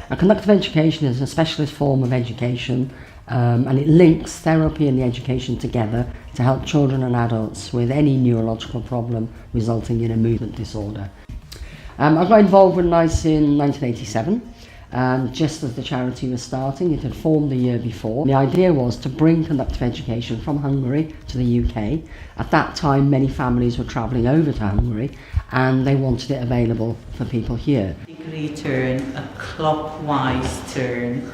A conductive education is a specialist form of education and it links therapy and the education together to help children and adults with any neurological problem resulting in a movement disorder. I got involved with NICE in 1987. Just as the charity was starting. It had formed the year before. The idea was to bring conductive education from Hungary to the UK. At that time, many families were travelling over to Hungary and they wanted it available for people here. Degree turn, a clockwise turn,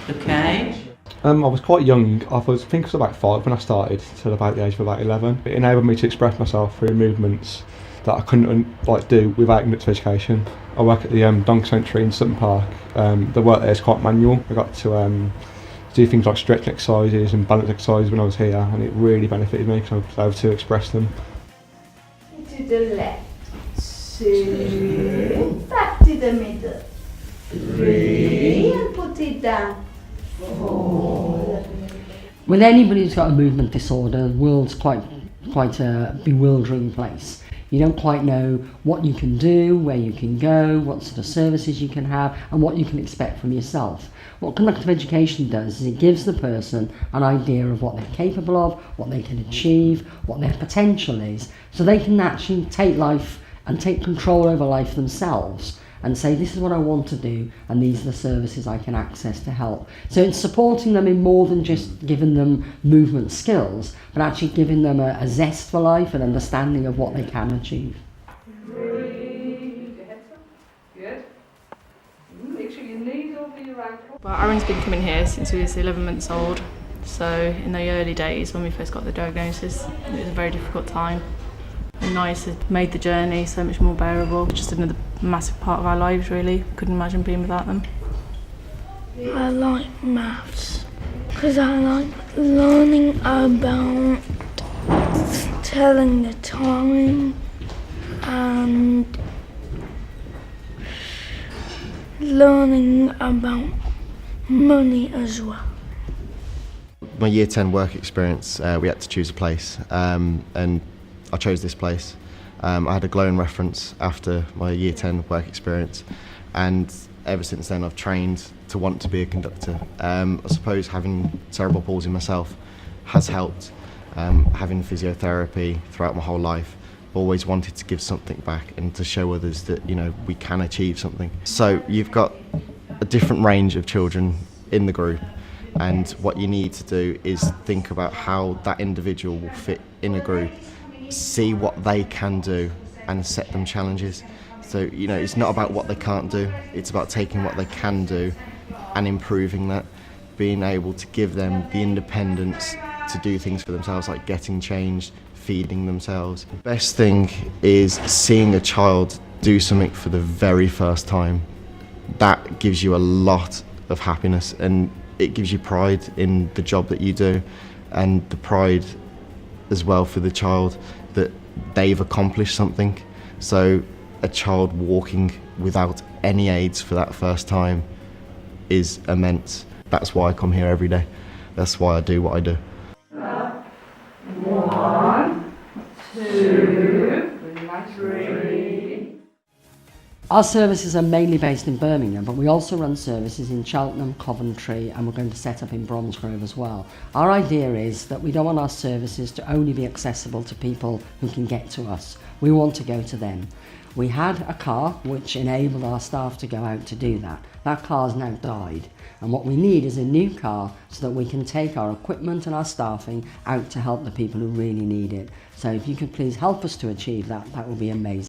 okay? I was quite young. I think I was about 5 when I started, till about the age of about 11. It enabled me to express myself through movements that I couldn't do without conductive education. I work at the Donk Sanctuary in Sutton Park. The work there is quite manual. I got to do things like stretching exercises and balance exercises when I was here, and it really benefited me because I was able to express them. To the left, 2, back to the middle, 3, and put it down, 4. With anybody who's got a movement disorder, the world's quite a bewildering place. You don't quite know what you can do, where you can go, what sort of services you can have, and what you can expect from yourself. What conductive education does is it gives the person an idea of what they're capable of, what they can achieve, what their potential is, so they can actually take life and take control over life themselves and say, this is what I want to do and these are the services I can access to help. So it's supporting them in more than just giving them movement skills, but actually giving them a zest for life and understanding of what they can achieve. Breathe. Your head up. Good. Make sure your knees over your ankle. Well, Aaron's been coming here since he was 11 months old. So in the early days when we first got the diagnosis, it was a very difficult time. And NICE has made the journey so much more bearable. Just another massive part of our lives, really. Couldn't imagine being without them. I like maths because I like learning about telling the time and learning about money as well. My year 10 work experience, we had to choose a place and I chose this place. I had a glowing reference after my year 10 work experience, and ever since then I've trained to want to be a conductor. I suppose having cerebral palsy myself has helped. Having physiotherapy throughout my whole life, I've always wanted to give something back and to show others that, you know, we can achieve something. So you've got a different range of children in the group, and what you need to do is think about how that individual will fit in a group, see what they can do and set them challenges. So, you know, it's not about what they can't do, it's about taking what they can do and improving that, being able to give them the independence to do things for themselves, like getting changed, feeding themselves. The best thing is seeing a child do something for the very first time. That gives you a lot of happiness and it gives you pride in the job that you do, and the pride as well for the child that they've accomplished something. So a child walking without any aids for that first time is immense. That's why I come here every day. That's why I do what I do. 1, 2, 3. Our services are mainly based in Birmingham, but we also run services in Cheltenham, Coventry, and we're going to set up in Bromsgrove as well. Our idea is that we don't want our services to only be accessible to people who can get to us. We want to go to them. We had a car which enabled our staff to go out to do that. That car's now died, and what we need is a new car so that we can take our equipment and our staffing out to help the people who really need it. So if you could please help us to achieve that, that would be amazing.